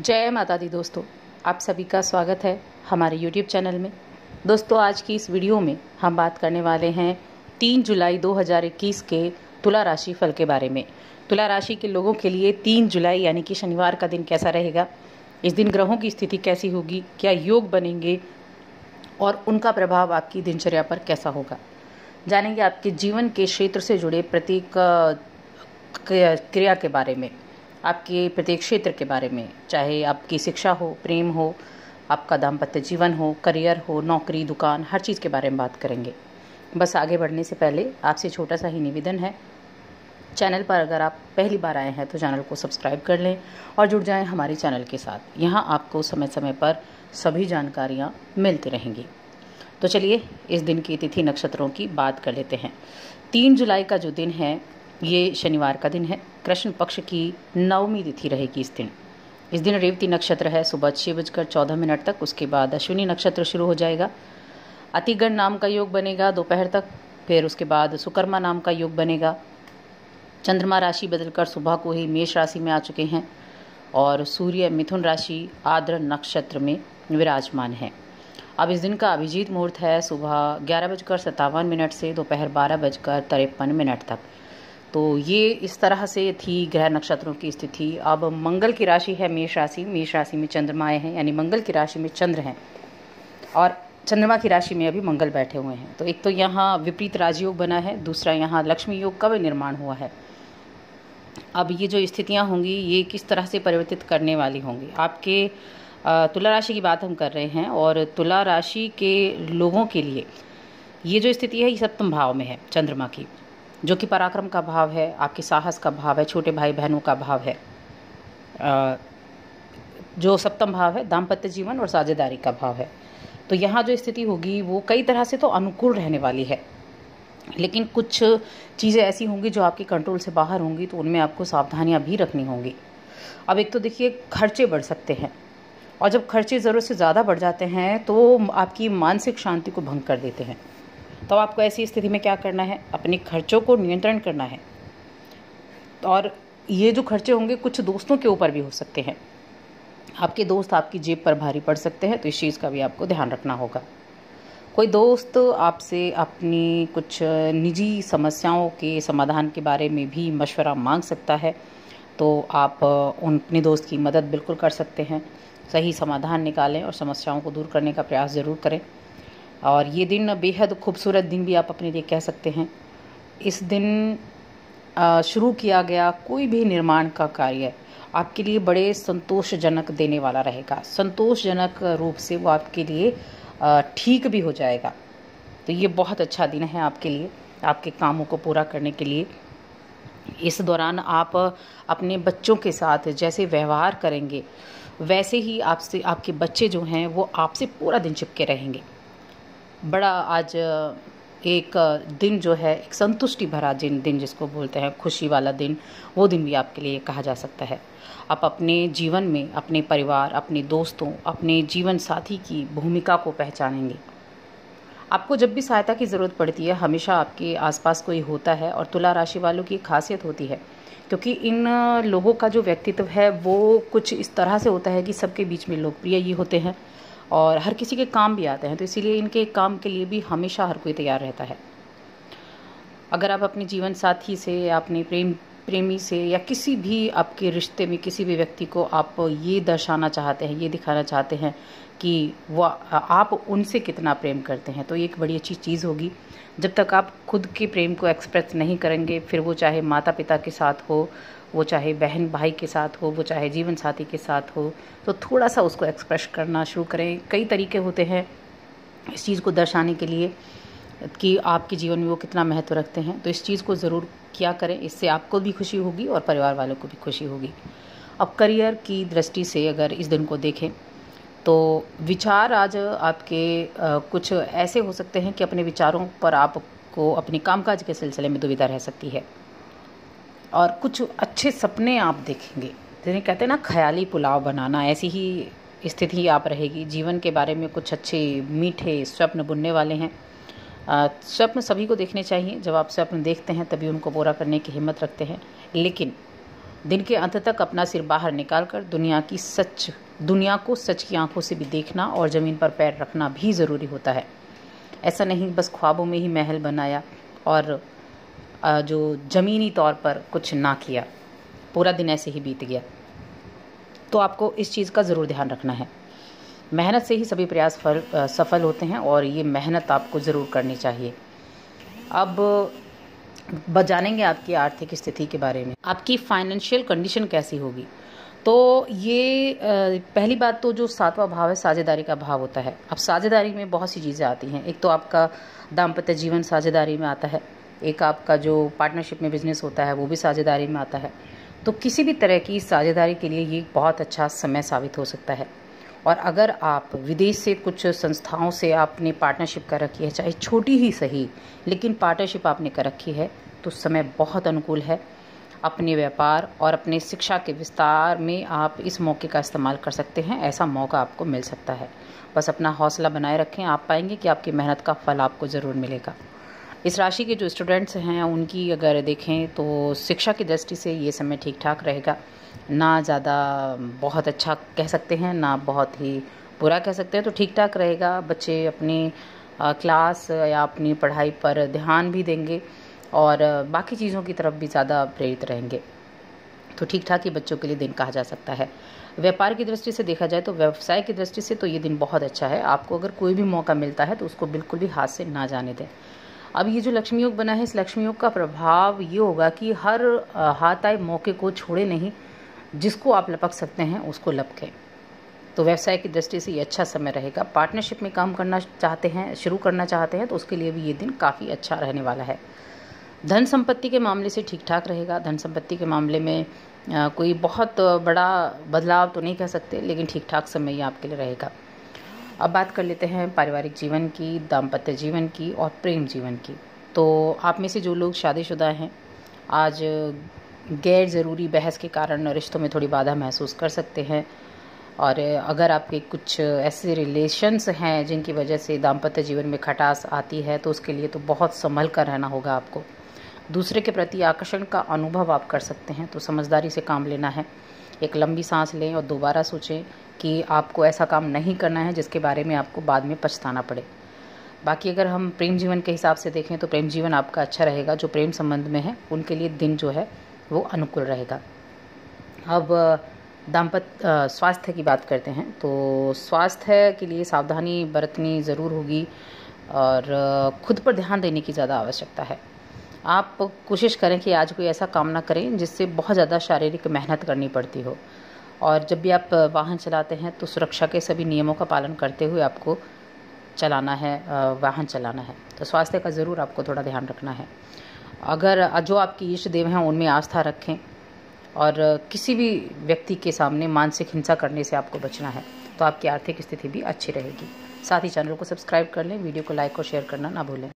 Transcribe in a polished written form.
जय माता दी दोस्तों, आप सभी का स्वागत है हमारे YouTube चैनल में। दोस्तों, आज की इस वीडियो में हम बात करने वाले हैं 3 जुलाई 2021 के तुला राशि फल के बारे में। तुला राशि के लोगों के लिए 3 जुलाई यानी कि शनिवार का दिन कैसा रहेगा, इस दिन ग्रहों की स्थिति कैसी होगी, क्या योग बनेंगे और उनका प्रभाव आपकी दिनचर्या पर कैसा होगा। जानेंगे आपके जीवन के क्षेत्र से जुड़े प्रत्येक क्रिया के बारे में, आपके प्रत्येक क्षेत्र के बारे में, चाहे आपकी शिक्षा हो, प्रेम हो, आपका दाम्पत्य जीवन हो, करियर हो, नौकरी, दुकान, हर चीज़ के बारे में बात करेंगे। बस आगे बढ़ने से पहले आपसे छोटा सा ही निवेदन है, चैनल पर अगर आप पहली बार आए हैं तो चैनल को सब्सक्राइब कर लें और जुड़ जाएं हमारे चैनल के साथ। यहाँ आपको समय समय पर सभी जानकारियाँ मिलती रहेंगी। तो चलिए इस दिन की तिथि नक्षत्रों की बात कर लेते हैं। 3 जुलाई का जो दिन है ये शनिवार का दिन है। कृष्ण पक्ष की नवमी तिथि रहेगी इस दिन। इस दिन रेवती नक्षत्र है सुबह 6:14 तक, उसके बाद अश्विनी नक्षत्र शुरू हो जाएगा। अतिगण नाम का योग बनेगा दोपहर तक, फिर उसके बाद सुकर्मा नाम का योग बनेगा। चंद्रमा राशि बदलकर सुबह को ही मेष राशि में आ चुके हैं और सूर्य मिथुन राशि आद्र नक्षत्र में विराजमान है। अब इस दिन का अभिजीत मुहूर्त है सुबह 11:57 से दोपहर 12:53 तक। तो ये इस तरह से थी ग्रह नक्षत्रों की स्थिति। अब मंगल की राशि है मेष राशि में चंद्रमा आए हैं, यानी मंगल की राशि में चंद्र हैं और चंद्रमा की राशि में अभी मंगल बैठे हुए हैं। तो एक तो यहाँ विपरीत राजयोग बना है, दूसरा यहाँ लक्ष्मी योग का भी निर्माण हुआ है। अब ये जो स्थितियाँ होंगी ये किस तरह से परिवर्तित करने वाली होंगी आपके तुला राशि की बात हम कर रहे हैं। और तुला राशि के लोगों के लिए ये जो स्थिति है ये सप्तम भाव में है चंद्रमा की, जो कि पराक्रम का भाव है, आपके साहस का भाव है, छोटे भाई बहनों का भाव है। जो सप्तम भाव है दाम्पत्य जीवन और साझेदारी का भाव है। तो यहाँ जो स्थिति होगी वो कई तरह से तो अनुकूल रहने वाली है, लेकिन कुछ चीज़ें ऐसी होंगी जो आपके कंट्रोल से बाहर होंगी, तो उनमें आपको सावधानियाँ भी रखनी होंगी। अब एक तो देखिए खर्चे बढ़ सकते हैं, और जब खर्चे ज़रूरत से ज़्यादा बढ़ जाते हैं तो आपकी मानसिक शांति को भंग कर देते हैं। तो आपको ऐसी स्थिति में क्या करना है, अपने खर्चों को नियंत्रण करना है। और ये जो खर्चे होंगे कुछ दोस्तों के ऊपर भी हो सकते हैं, आपके दोस्त आपकी जेब पर भारी पड़ सकते हैं, तो इस चीज़ का भी आपको ध्यान रखना होगा। कोई दोस्त आपसे अपनी कुछ निजी समस्याओं के समाधान के बारे में भी मशवरा मांग सकता है, तो आप अपने दोस्त की मदद बिल्कुल कर सकते हैं। सही समाधान निकालें और समस्याओं को दूर करने का प्रयास ज़रूर करें। और ये दिन बेहद खूबसूरत दिन भी आप अपने लिए कह सकते हैं। इस दिन शुरू किया गया कोई भी निर्माण का कार्य आपके लिए बड़े संतोषजनक देने वाला रहेगा। संतोषजनक रूप से वो आपके लिए ठीक भी हो जाएगा। तो ये बहुत अच्छा दिन है आपके लिए, आपके कामों को पूरा करने के लिए। इस दौरान आप अपने बच्चों के साथ जैसे व्यवहार करेंगे वैसे ही आपसे आपके बच्चे जो हैं वो आपसे पूरा दिन चिपके रहेंगे। बड़ा आज एक दिन जो है एक संतुष्टि भरा दिन जिसको बोलते हैं खुशी वाला दिन, वो दिन भी आपके लिए कहा जा सकता है। आप अपने जीवन में अपने परिवार, अपने दोस्तों, अपने जीवन साथी की भूमिका को पहचानेंगे। आपको जब भी सहायता की ज़रूरत पड़ती है हमेशा आपके आसपास कोई होता है। और तुला राशि वालों की खासियत होती है, क्योंकि इन लोगों का जो व्यक्तित्व है वो कुछ इस तरह से होता है कि सबके बीच में लोकप्रिय ये होते हैं और हर किसी के काम भी आते हैं। तो इसीलिए इनके काम के लिए भी हमेशा हर कोई तैयार रहता है। अगर आप अपने जीवन साथी से या अपने प्रेमी से या किसी भी आपके रिश्ते में किसी भी व्यक्ति को आप ये दर्शाना चाहते हैं, ये दिखाना चाहते हैं कि वो आप उनसे कितना प्रेम करते हैं, तो ये एक बड़ी अच्छी चीज़ होगी। जब तक आप खुद के प्रेम को एक्सप्रेस नहीं करेंगे, फिर वो चाहे माता पिता के साथ हो, वो चाहे बहन भाई के साथ हो, वो चाहे जीवन साथी के साथ हो, तो थोड़ा सा उसको एक्सप्रेस करना शुरू करें। कई तरीके होते हैं इस चीज़ को दर्शाने के लिए कि आपके जीवन में वो कितना महत्व रखते हैं। तो इस चीज़ को ज़रूर किया करें, इससे आपको भी खुशी होगी और परिवार वालों को भी खुशी होगी। अब करियर की दृष्टि से अगर इस दिन को देखें तो विचार आज आपके कुछ ऐसे हो सकते हैं कि अपने विचारों पर आपको अपने कामकाज के सिलसिले में दुविधा रह सकती है। और कुछ अच्छे सपने आप देखेंगे, जिन्हें कहते हैं ना ख्याली पुलाव बनाना, ऐसी ही स्थिति आप रहेगी। जीवन के बारे में कुछ अच्छे मीठे स्वप्न बुनने वाले हैं। स्वप्न सभी को देखने चाहिए। जब आप स्वप्न देखते हैं तभी उनको पूरा करने की हिम्मत रखते हैं, लेकिन दिन के अंत तक अपना सिर बाहर निकालकर दुनिया को सच की आंखों से भी देखना और ज़मीन पर पैर रखना भी ज़रूरी होता है। ऐसा नहीं बस ख्वाबों में ही महल बनाया और जो ज़मीनी तौर पर कुछ ना किया, पूरा दिन ऐसे ही बीत गया। तो आपको इस चीज़ का ज़रूर ध्यान रखना है। मेहनत से ही सभी प्रयास सफल होते हैं और ये मेहनत आपको ज़रूर करनी चाहिए। अब जानेंगे आपकी आर्थिक स्थिति के बारे में, आपकी फाइनेंशियल कंडीशन कैसी होगी। तो ये पहली बात तो जो 7वां भाव है साझेदारी का भाव होता है। अब साझेदारी में बहुत सी चीज़ें आती हैं। एक तो आपका दाम्पत्य जीवन साझेदारी में आता है, एक आपका जो पार्टनरशिप में बिजनेस होता है वो भी साझेदारी में आता है। तो किसी भी तरह की साझेदारी के लिए ये बहुत अच्छा समय साबित हो सकता है। और अगर आप विदेश से कुछ संस्थाओं से आपने पार्टनरशिप कर रखी है, चाहे छोटी ही सही, लेकिन पार्टनरशिप आपने कर रखी है, तो समय बहुत अनुकूल है। अपने व्यापार और अपने शिक्षा के विस्तार में आप इस मौके का इस्तेमाल कर सकते हैं। ऐसा मौका आपको मिल सकता है। बस अपना हौसला बनाए रखें, आप पाएंगे कि आपकी मेहनत का फल आपको ज़रूर मिलेगा। इस राशि के जो स्टूडेंट्स हैं उनकी अगर देखें तो शिक्षा की दृष्टि से ये समय ठीक ठाक रहेगा। ना ज़्यादा बहुत अच्छा कह सकते हैं, ना बहुत ही बुरा कह सकते हैं, तो ठीक ठाक रहेगा। बच्चे अपनी क्लास या अपनी पढ़ाई पर ध्यान भी देंगे और बाकी चीज़ों की तरफ भी ज़्यादा प्रेरित रहेंगे। तो ठीक ठाक ही बच्चों के लिए दिन कहा जा सकता है। व्यापार की दृष्टि से देखा जाए तो व्यवसाय की दृष्टि से तो ये दिन बहुत अच्छा है। आपको अगर कोई भी मौका मिलता है तो उसको बिल्कुल भी हाथ से ना जाने दें। अब ये जो लक्ष्मी योग बना है, इस लक्ष्मी योग का प्रभाव ये होगा कि हर हाथ आए मौके को छोड़े नहीं, जिसको आप लपक सकते हैं उसको लपकें। तो व्यवसाय की दृष्टि से ये अच्छा समय रहेगा। पार्टनरशिप में काम करना चाहते हैं, शुरू करना चाहते हैं, तो उसके लिए भी ये दिन काफ़ी अच्छा रहने वाला है। धन संपत्ति के मामले से ठीक ठाक रहेगा। धन संपत्ति के मामले में कोई बहुत बड़ा बदलाव तो नहीं कह सकते, लेकिन ठीक ठाक समय ये आपके लिए रहेगा। अब बात कर लेते हैं पारिवारिक जीवन की, दाम्पत्य जीवन की और प्रेम जीवन की। तो आप में से जो लोग शादीशुदा हैं, आज गैर ज़रूरी बहस के कारण रिश्तों में थोड़ी बाधा महसूस कर सकते हैं। और अगर आपके कुछ ऐसे रिलेशंस हैं जिनकी वजह से दाम्पत्य जीवन में खटास आती है, तो उसके लिए तो बहुत संभल कर रहना होगा आपको। दूसरे के प्रति आकर्षण का अनुभव आप कर सकते हैं, तो समझदारी से काम लेना है। एक लंबी सांस लें और दोबारा सोचें कि आपको ऐसा काम नहीं करना है जिसके बारे में आपको बाद में पछताना पड़े। बाकी अगर हम प्रेम जीवन के हिसाब से देखें तो प्रेम जीवन आपका अच्छा रहेगा। जो प्रेम संबंध में है उनके लिए दिन जो है वो अनुकूल रहेगा। अब स्वास्थ्य की बात करते हैं। तो स्वास्थ्य के लिए सावधानी बरतनी ज़रूर होगी और खुद पर ध्यान देने की ज़्यादा आवश्यकता है। आप कोशिश करें कि आज कोई ऐसा काम ना करें जिससे बहुत ज़्यादा शारीरिक मेहनत करनी पड़ती हो। और जब भी आप वाहन चलाते हैं तो सुरक्षा के सभी नियमों का पालन करते हुए आपको चलाना है, वाहन चलाना है। तो स्वास्थ्य का ज़रूर आपको थोड़ा ध्यान रखना है। अगर जो आपके इष्ट देव हैं उनमें आस्था रखें और किसी भी व्यक्ति के सामने मानसिक हिंसा करने से आपको बचना है, तो आपकी आर्थिक स्थिति भी अच्छी रहेगी। साथ ही चैनल को सब्सक्राइब कर लें, वीडियो को लाइक और शेयर करना ना भूलें।